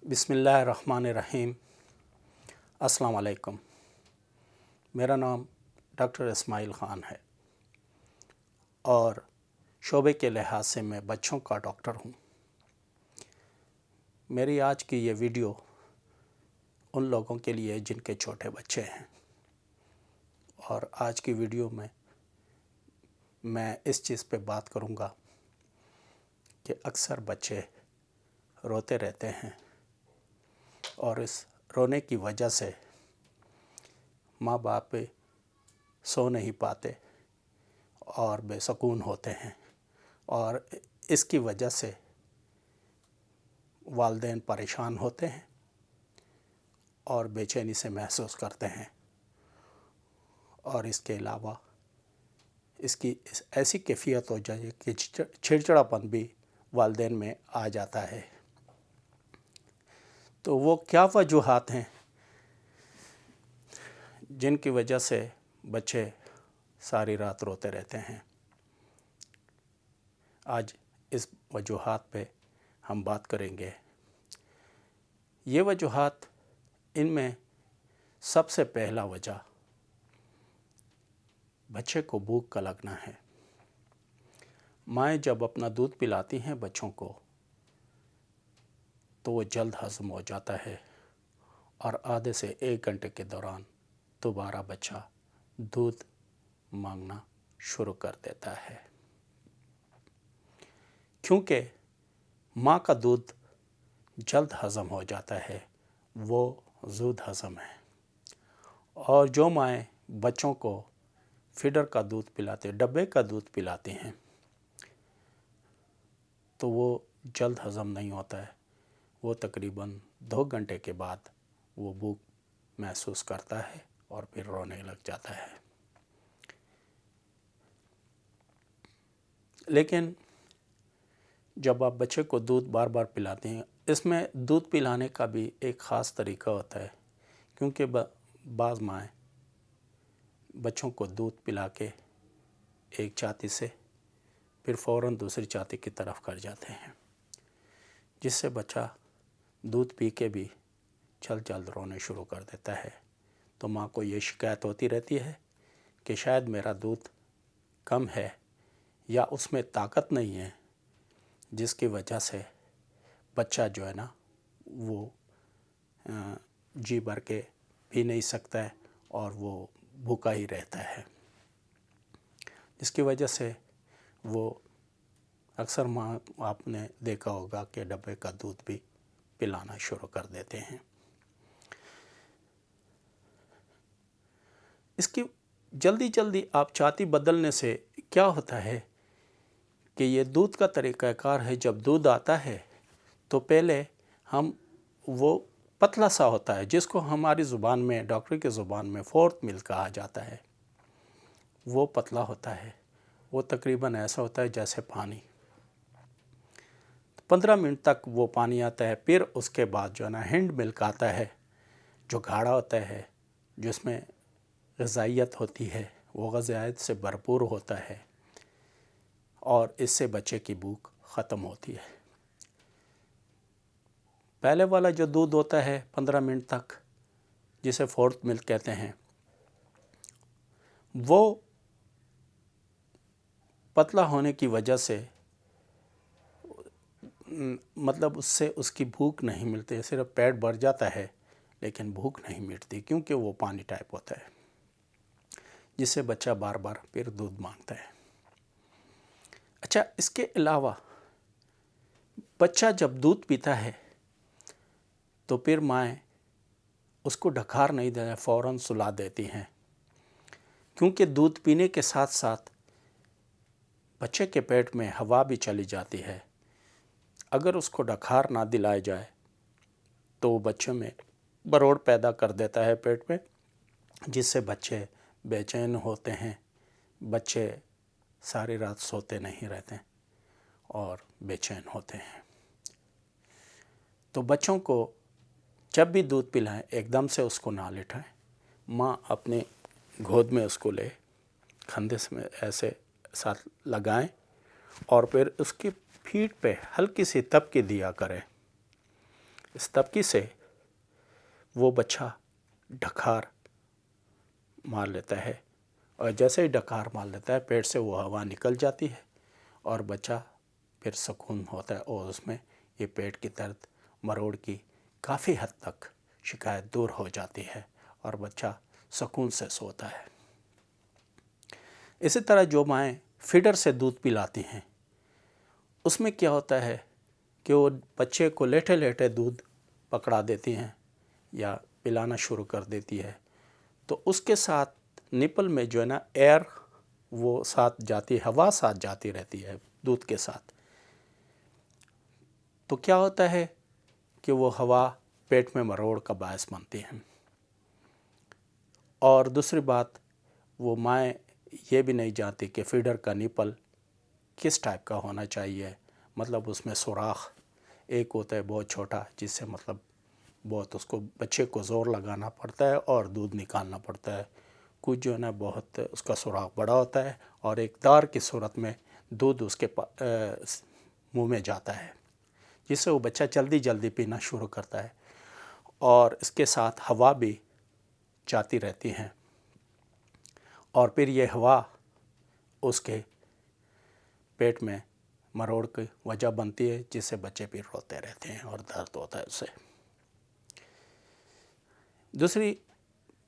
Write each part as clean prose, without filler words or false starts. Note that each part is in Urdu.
بسم اللہ الرحمن الرحیم۔ السلام علیکم۔ میرا نام ڈاکٹر اسماعیل خان ہے اور شعبے کے لحاظ سے میں بچوں کا ڈاکٹر ہوں۔ میری آج کی یہ ویڈیو ان لوگوں کے لیے جن کے چھوٹے بچے ہیں، اور آج کی ویڈیو میں اس چیز پہ بات کروں گا کہ اکثر بچے روتے رہتے ہیں اور اس رونے کی وجہ سے ماں باپ سو نہیں پاتے اور بے سکون ہوتے ہیں، اور اس کی وجہ سے والدین پریشان ہوتے ہیں اور بے چینی سے محسوس کرتے ہیں، اور اس کے علاوہ اس کی ایسی کیفیت ہو جائے کہ چڑچڑاپن بھی والدین میں آ جاتا ہے۔ تو وہ کیا وجوہات ہیں جن کی وجہ سے بچے ساری رات روتے رہتے ہیں؟ آج اس وجوہات پہ ہم بات کریں گے۔ یہ وجوہات، ان میں سب سے پہلا وجہ بچے کو بھوک کا لگنا ہے۔ مائیں جب اپنا دودھ پلاتی ہیں بچوں کو تو وہ جلد ہضم ہو جاتا ہے، اور آدھے سے 1 گھنٹے کے دوران دوبارہ بچہ دودھ مانگنا شروع کر دیتا ہے، کیونکہ ماں کا دودھ جلد ہضم ہو جاتا ہے، وہ زود ہضم ہے۔ اور جو مائیں بچوں کو فیڈر کا دودھ پلاتے، ڈبے کا دودھ پلاتے ہیں، تو وہ جلد ہضم نہیں ہوتا ہے، وہ تقریباً 2 گھنٹے کے بعد وہ بھوک محسوس کرتا ہے اور پھر رونے لگ جاتا ہے۔ لیکن جب آپ بچے کو دودھ بار بار پلاتے ہیں، اس میں دودھ پلانے کا بھی ایک خاص طریقہ ہوتا ہے، کیونکہ بعض مائیں بچوں کو دودھ پلا کے ایک چھاتی سے پھر فوراً دوسری چھاتی کی طرف کر جاتے ہیں، جس سے بچہ دودھ پی کے بھی جلد رونے شروع کر دیتا ہے۔ تو ماں کو یہ شکایت ہوتی رہتی ہے کہ شاید میرا دودھ کم ہے یا اس میں طاقت نہیں ہے، جس کی وجہ سے بچہ جو ہے نا وہ جی بھر کے پی نہیں سکتا ہے اور وہ بھوکا ہی رہتا ہے، جس کی وجہ سے وہ اکثر ماں آپ نے دیکھا ہوگا کہ ڈبے کا دودھ بھی پلانا شروع کر دیتے ہیں۔ اس کی جلدی آپ چھاتی بدلنے سے کیا ہوتا ہے کہ یہ دودھ کا طریقہ کار ہے۔ جب دودھ آتا ہے تو پہلے وہ پتلا سا ہوتا ہے، جس کو ہماری زبان میں، ڈاکٹر کی زبان میں 4th ملک کہا جاتا ہے۔ وہ پتلا ہوتا ہے، وہ تقریباً ایسا ہوتا ہے جیسے پانی۔ 15 منٹ تک وہ پانی آتا ہے، پھر اس کے بعد جو ہے نا ہنڈ ملک آتا ہے، جو گاڑھا ہوتا ہے، جس میں غذائیت ہوتی ہے، وہ غذائیت سے بھرپور ہوتا ہے، اور اس سے بچے کی بھوک ختم ہوتی ہے۔ پہلے والا جو دودھ ہوتا ہے 15 منٹ تک، جسے 4th ملک کہتے ہیں، وہ پتلا ہونے کی وجہ سے مطلب اس سے اس کی بھوک نہیں ملتی، صرف پیٹ بھر جاتا ہے لیکن بھوک نہیں مٹتی، کیونکہ وہ پانی ٹائپ ہوتا ہے، جس سے بچہ بار بار پھر دودھ مانگتا ہے۔ اچھا، اس کے علاوہ بچہ جب دودھ پیتا ہے تو پھر مائیں اس کو ڈھکار نہیں دینا، فوراً سلا دیتی ہیں، کیونکہ دودھ پینے کے ساتھ ساتھ بچے کے پیٹ میں ہوا بھی چلی جاتی ہے۔ اگر اس کو ڈھکار نہ دلایا جائے تو وہ بچے میں بروڑ پیدا کر دیتا ہے پیٹ میں، جس سے بچے بے چین ہوتے ہیں، بچے ساری رات سوتے نہیں رہتے اور بے چین ہوتے ہیں۔ تو بچوں کو جب بھی دودھ پلائیں ایک دم سے اس کو نہ لٹھائیں، ماں اپنے گود میں اس کو لے، کھندے میں ایسے ساتھ لگائیں اور پھر اس کی پیٹھ پہ ہلکی سی تپکی دیا کریں، اس تبکی سے وہ بچہ ڈھکار مار لیتا ہے، اور جیسے ہی ڈھکار مار لیتا ہے پیٹ سے وہ ہوا نکل جاتی ہے اور بچہ پھر سکون ہوتا ہے، اور اس میں یہ پیٹ کی درد، مروڑ کی کافی حد تک شکایت دور ہو جاتی ہے اور بچہ سکون سے سوتا ہے۔ اسی طرح جو مائیں فیڈر سے دودھ پلاتی ہیں، اس میں کیا ہوتا ہے کہ وہ بچے کو لیٹے لیٹے دودھ پکڑا دیتی ہیں یا پلانا شروع کر دیتی ہے، تو اس کے ساتھ نپل میں جو ہے نا ایئر وہ ساتھ جاتی، ہوا ساتھ جاتی رہتی ہے دودھ کے ساتھ، تو کیا ہوتا ہے کہ وہ ہوا پیٹ میں مروڑ کا باعث بنتی ہے۔ اور دوسری بات، وہ مائیں یہ بھی نہیں جانتی کہ فیڈر کا نپل کس ٹائپ کا ہونا چاہیے، مطلب اس میں سوراخ ایک ہوتا ہے بہت چھوٹا، جس سے مطلب بہت اس کو بچے کو زور لگانا پڑتا ہے اور دودھ نکالنا پڑتا ہے، کچھ جو ہے نا بہت اس کا سوراخ بڑا ہوتا ہے اور ایک دار کی صورت میں دودھ اس کے منہ میں جاتا ہے، جس سے وہ بچہ جلدی جلدی پینا شروع کرتا ہے، اور اس کے ساتھ ہوا بھی جاتی رہتی ہیں، اور پھر یہ ہوا اس کے پیٹ میں مروڑ کی وجہ بنتی ہے، جس سے بچے پھر روتے رہتے ہیں اور درد ہوتا ہے اس سے۔ دوسری،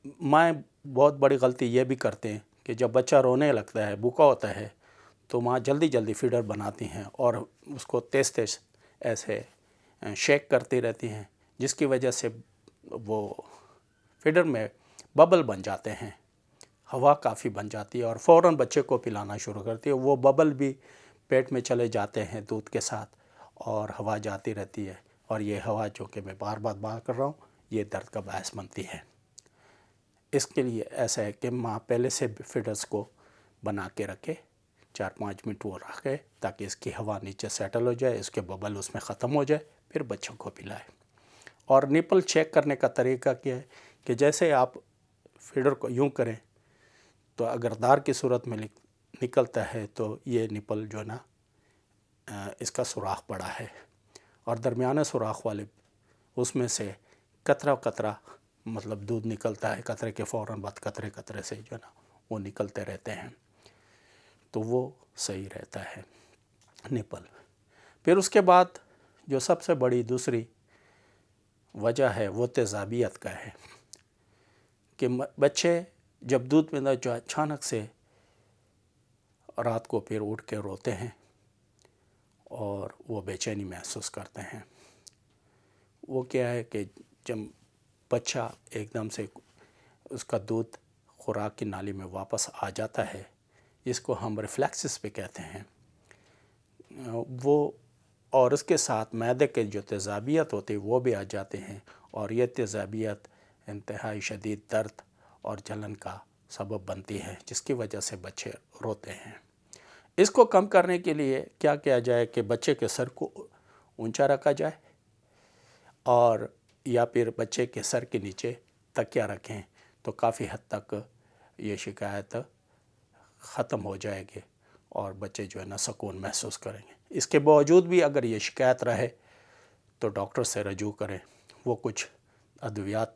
مائیں بہت بڑی غلطی یہ بھی کرتے ہیں کہ جب بچہ رونے لگتا ہے، بھوکا ہوتا ہے، تو ماں جلدی جلدی فیڈر بناتی ہیں اور اس کو تیز تیز ایسے شیک کرتی رہتی ہیں، جس کی وجہ سے وہ فیڈر میں ببل بن جاتے ہیں، ہوا کافی بن جاتی ہے اور فوراً بچے کو پلانا شروع کرتی ہے، وہ ببل بھی پیٹ میں چلے جاتے ہیں دودھ کے ساتھ اور ہوا جاتی رہتی ہے، اور یہ ہوا جو کہ میں بار بار بات کر رہا ہوں یہ درد کا باعث بنتی ہے۔ اس کے لیے ایسا ہے کہ ماں پہلے سے فیڈرز کو بنا کے رکھے، 4-5 منٹ وہ رکھے تاکہ اس کی ہوا نیچے سیٹل ہو جائے، اس کے ببل اس میں ختم ہو جائے، پھر بچوں کو پلائے۔ اور نپل چیک کرنے کا طریقہ کیا ہے کہ جیسے آپ فیڈر کو یوں کریں تو اگر دار کی صورت میں نکلتا ہے تو یہ نپل جو ہے نا اس کا سوراخ بڑا ہے، اور درمیانے سوراخ والے اس میں سے قطرہ قطرہ مطلب دودھ نکلتا ہے، قطرے کے فوراً بعد قطرے قطرے سے جو ہے نا وہ نکلتے رہتے ہیں، تو وہ صحیح رہتا ہے نپل۔ پھر اس کے بعد جو سب سے بڑی دوسری وجہ ہے وہ تیزابیت کا ہے کہ بچے جب دودھ پینا جو اچانک سے رات کو پھر اٹھ کے روتے ہیں اور وہ بے چینی محسوس کرتے ہیں۔ وہ کیا ہے کہ جب بچہ ایک دم سے اس کا دودھ خوراک کی نالی میں واپس آ جاتا ہے، جس کو ہم ریفلیکسس پہ کہتے ہیں، وہ اور اس کے ساتھ معدے کے جو تیزابیت ہوتی ہے وہ بھی آ جاتے ہیں، اور یہ تیزابیت انتہائی شدید درد اور جلن کا سبب بنتی ہے، جس کی وجہ سے بچے روتے ہیں۔ اس کو کم کرنے کے لیے کیا کیا جائے کہ بچے کے سر کو اونچا رکھا جائے، اور یا پھر بچے کے سر کے نیچے تکیہ رکھیں تو کافی حد تک یہ شکایت ختم ہو جائے گی اور بچے جو ہے نا سکون محسوس کریں گے۔ اس کے باوجود بھی اگر یہ شکایت رہے تو ڈاکٹر سے رجوع کریں، وہ کچھ ادویات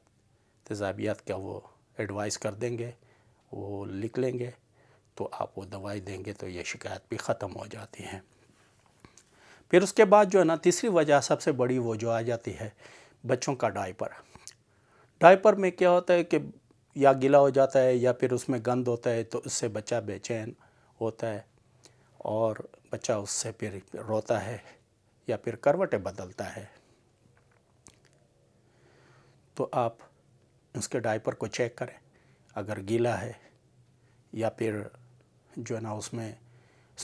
تیزابیت کا وہ ایڈوائز کر دیں گے، وہ لکھ لیں گے، تو آپ وہ دوائی دیں گے تو یہ شکایت بھی ختم ہو جاتی ہیں۔ پھر اس کے بعد جو ہے نا تیسری وجہ سب سے بڑی وہ جو آ جاتی ہے بچوں کا ڈائپر۔ ڈائپر میں کیا ہوتا ہے کہ یا گیلا ہو جاتا ہے یا پھر اس میں گند ہوتا ہے، تو اس سے بچہ بے چین ہوتا ہے اور بچہ اس سے پھر روتا ہے یا پھر کروٹیں بدلتا ہے، تو آپ اس کے ڈائپر کو چیک کریں، اگر گیلا ہے یا پھر جو ہے نا اس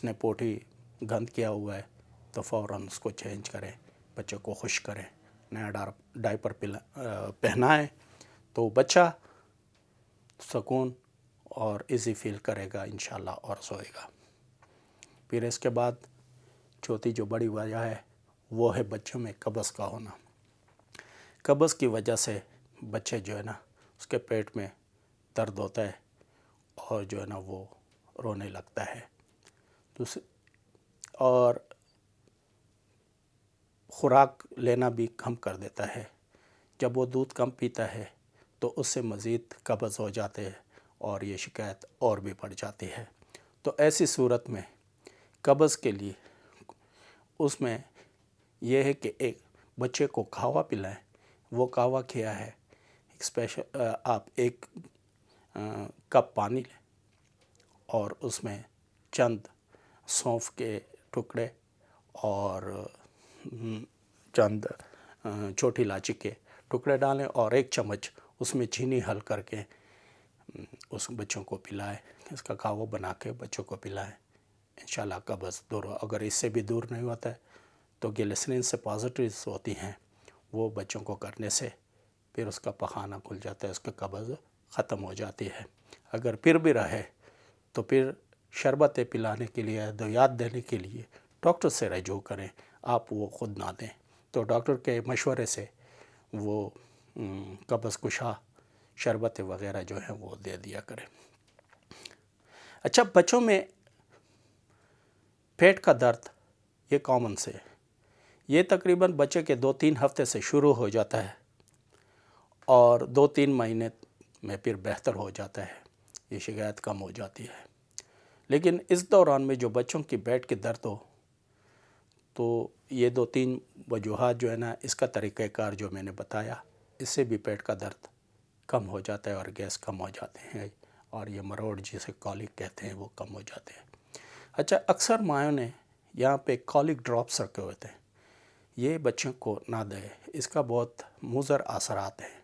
نے پوٹی گند کیا ہوا ہے تو فوراً اس کو چینج کریں، بچے کو خشک کریں، نیا ڈائپر پہنائیں، تو بچہ سکون اور ایزی فیل کرے گا انشاءاللہ اور سوئے گا۔ پھر اس کے بعد چوتھی جو بڑی وجہ ہے وہ ہے بچوں میں قبض کا ہونا۔ قبض کی وجہ سے بچے جو ہے نا اس کے پیٹ میں درد ہوتا ہے اور جو ہے نا وہ رونے لگتا ہے، اور خوراک لینا بھی کم کر دیتا ہے۔ جب وہ دودھ کم پیتا ہے تو اس سے مزید قبض ہو جاتے ہیں اور یہ شکایت اور بھی بڑھ جاتی ہے۔ تو ایسی صورت میں قبض کے لیے اس میں یہ ہے کہ ایک بچے کو قہوہ پلائیں۔ وہ قہوہ کیا ہے، آپ ایک کپ پانی لیں اور اس میں چند سونف کے ٹکڑے اور چند چھوٹی الائچی کے ٹکڑے ڈالیں اور 1 چمچ اس میں چینی حل کر کے اس بچوں کو پلائیں۔ اس کا قہوہ بنا کے بچوں کو پلائیں، انشاءاللہ قبض دور ہو۔ اگر اس سے بھی دور نہیں ہوتا ہے تو گلیسرین سے پازیٹیوز ہوتی ہیں، وہ بچوں کو کرنے سے پھر اس کا پخانہ کھل جاتا ہے، اس کا قبض ختم ہو جاتی ہے۔ اگر پھر بھی رہے تو پھر شربت پلانے کے لیے، ادویات دینے کے لیے ڈاکٹر سے رجوع کریں، آپ وہ خود نہ دیں۔ تو ڈاکٹر کے مشورے سے وہ قبض کشا شربت وغیرہ جو ہے وہ دے دیا کریں۔ اچھا، بچوں میں پیٹ کا درد یہ کامن سے ہے، یہ تقریباً بچے کے 2-3 ہفتے سے شروع ہو جاتا ہے اور 2-3 مہینے میں پھر بہتر ہو جاتا ہے، یہ شکایت کم ہو جاتی ہے۔ لیکن اس دوران میں جو بچوں کی پیٹ کے درد ہو تو یہ 2-3 وجوہات جو ہے نا، اس کا طریقہ کار جو میں نے بتایا، اس سے بھی پیٹ کا درد کم ہو جاتا ہے اور گیس کم ہو جاتے ہیں اور یہ مروڑ جسے کولک کہتے ہیں وہ کم ہو جاتے ہیں۔ اچھا، اکثر مائوں نے یہاں پہ کولک ڈراپس رکھے ہوتے ہیں، یہ بچوں کو نہ دیں، اس کا بہت مضر اثرات ہیں،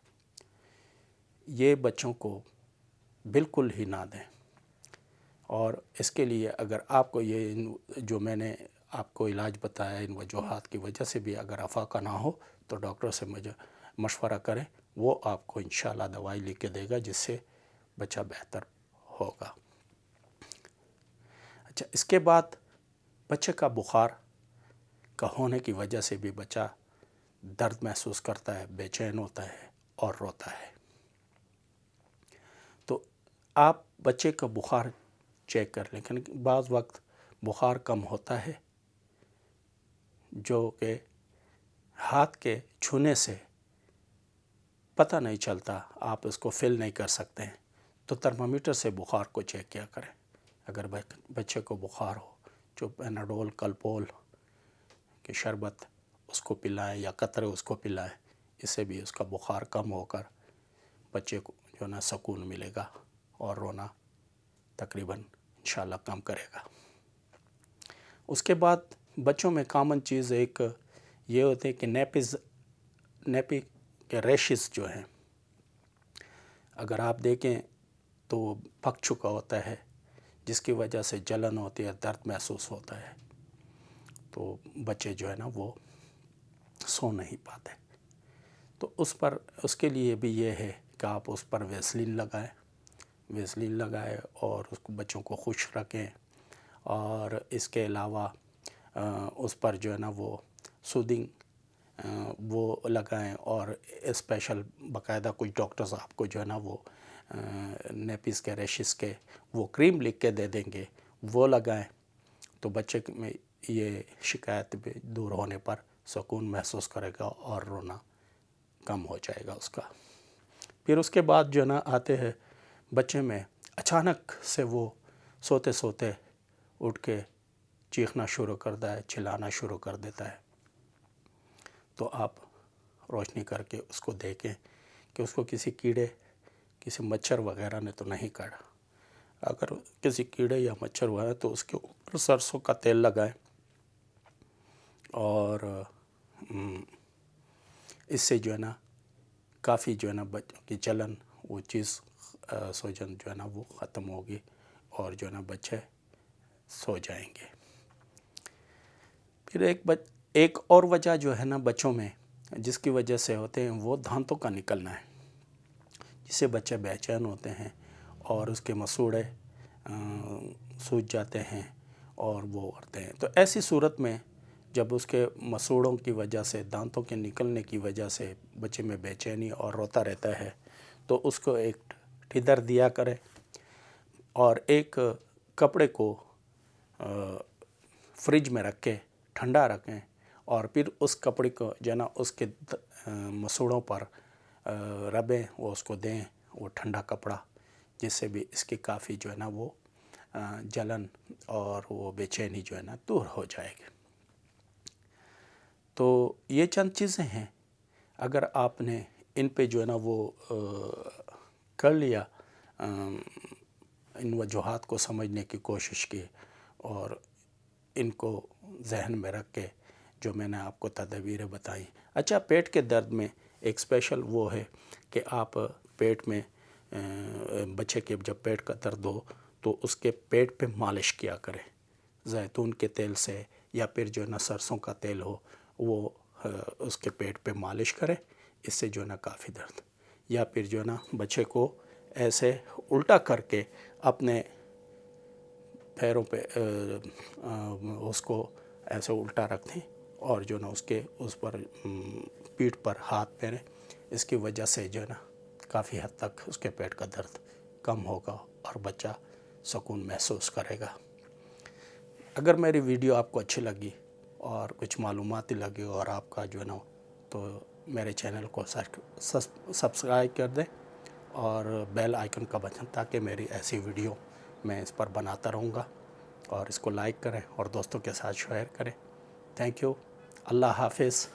یہ بچوں کو بالکل ہی نہ دیں۔ اور اس کے لیے اگر آپ کو یہ جو میں نے آپ کو علاج بتایا، ان وجوہات کی وجہ سے بھی اگر افاقہ نہ ہو تو ڈاکٹر سے مشورہ کریں، وہ آپ کو انشاءاللہ دوائی لکھ کے دے گا جس سے بچہ بہتر ہوگا۔ اچھا، اس کے بعد بچے کا بخار کا ہونے کی وجہ سے بھی بچہ درد محسوس کرتا ہے، بے چین ہوتا ہے اور روتا ہے۔ تو آپ بچے کا بخار چیک کر لیں، لیکن بعض وقت بخار کم ہوتا ہے جو کہ ہاتھ کے چھونے سے پتہ نہیں چلتا، آپ اس کو فیل نہیں کر سکتے ہیں، تو ترمامیٹر سے بخار کو چیک کیا کریں۔ اگر بچے کو بخار ہو، جو پیناڈول، کلپول کہ شربت اس کو پلائیں یا قطرے اس کو پلائیں، اس سے بھی اس کا بخار کم ہو کر بچے کو جو نا سکون ملے گا اور رونا تقریباً انشاءاللہ کم کرے گا۔ اس کے بعد بچوں میں کامن چیز ایک یہ ہوتے ہے کہ نیپی کے ریشز جو ہیں، اگر آپ دیکھیں تو پک چکا ہوتا ہے، جس کی وجہ سے جلن ہوتی ہے، درد محسوس ہوتا ہے، تو بچے جو ہے نا وہ سو نہیں پاتے۔ تو اس کے لیے بھی یہ ہے کہ آپ اس پر ویسلین لگائیں اور اس کو بچوں کو خوش رکھیں، اور اس کے علاوہ اس پر جو ہے نا وہ سودنگ وہ لگائیں، اور اسپیشل باقاعدہ کچھ ڈاکٹرز آپ کو جو ہے نا وہ نیپیز کے ریشز کے وہ کریم لکھ کے دے دیں گے، وہ لگائیں تو بچے میں یہ شکایت بھی دور ہونے پر سکون محسوس کرے گا اور رونا کم ہو جائے گا اس کا۔ پھر اس کے بعد جو ہے نا آتے ہیں بچے میں اچانک سے وہ سوتے سوتے اٹھ کے چیخنا شروع کرتا ہے، چلانا شروع کر دیتا ہے، تو آپ روشنی کر کے اس کو دیکھیں کہ اس کو کسی کیڑے، کسی مچھر وغیرہ نے تو نہیں کاٹا۔ اگر کسی کیڑے یا مچھر ہوا ہے تو اس کے اوپر سرسوں کا تیل لگائیں، اور اس سے جو ہے نا کافی جو ہے نا بچوں کی جلن، وہ چیز سوجن جو ہے نا وہ ختم ہوگی اور جو ہے نا بچے سو جائیں گے۔ پھر ایک اور وجہ جو ہے نا بچوں میں جس کی وجہ سے ہوتے ہیں وہ دانتوں کا نکلنا ہے، جس سے بچے بے چین ہوتے ہیں اور اس کے مسوڑے سوج جاتے ہیں اور وہ ہوتے ہیں۔ تو ایسی صورت میں جب اس کے مسوڑوں کی وجہ سے، دانتوں کے نکلنے کی وجہ سے بچے میں بے چینی اور روتا رہتا ہے، تو اس کو ایک ٹھدر دیا کریں اور ایک کپڑے کو فریج میں رکھ کے ٹھنڈا رکھیں اور پھر اس کپڑے کو جو ہے نا اس کے مسوڑوں پر ربیں وہ اس کو دیں، وہ ٹھنڈا کپڑا، جس سے بھی اس کی کافی جو ہے نا وہ جلن اور وہ بے چینی جو ہے نا دور ہو جائے گی۔ تو یہ چند چیزیں ہیں، اگر آپ نے ان پہ جو ہے نا وہ کر لیا، ان وجوہات کو سمجھنے کی کوشش کی اور ان کو ذہن میں رکھ کے جو میں نے آپ کو تدابیریں بتائیں۔ اچھا، پیٹ کے درد میں ایک اسپیشل وہ ہے کہ آپ پیٹ میں بچے کے جب پیٹ کا درد ہو تو اس کے پیٹ پہ مالش کیا کریں، زیتون کے تیل سے، یا پھر جو ہے نا سرسوں کا تیل ہو وہ اس کے پیٹ پہ مالش کریں، اس سے جو ہے نا کافی درد، یا پھر جو ہے نا بچے کو ایسے الٹا کر کے اپنے پیروں پہ اس کو ایسے الٹا رکھ دیں اور جو ہے نا اس پر پیٹھ پر ہاتھ پھیریں، اس کی وجہ سے جو ہے نا کافی حد تک اس کے پیٹ کا درد کم ہوگا اور بچہ سکون محسوس کرے گا۔ اگر میری ویڈیو آپ کو اچھی لگی اور کچھ معلوماتی لگی اور آپ کا جو ہے نا تو میرے چینل کو سبسکرائب کر دیں اور بیل آئیکن کا بٹن، تاکہ میری ایسی ویڈیو میں اس پر بناتا رہوں گا، اور اس کو لائک کریں اور دوستوں کے ساتھ شیئر کریں۔ تھینک یو، اللہ حافظ۔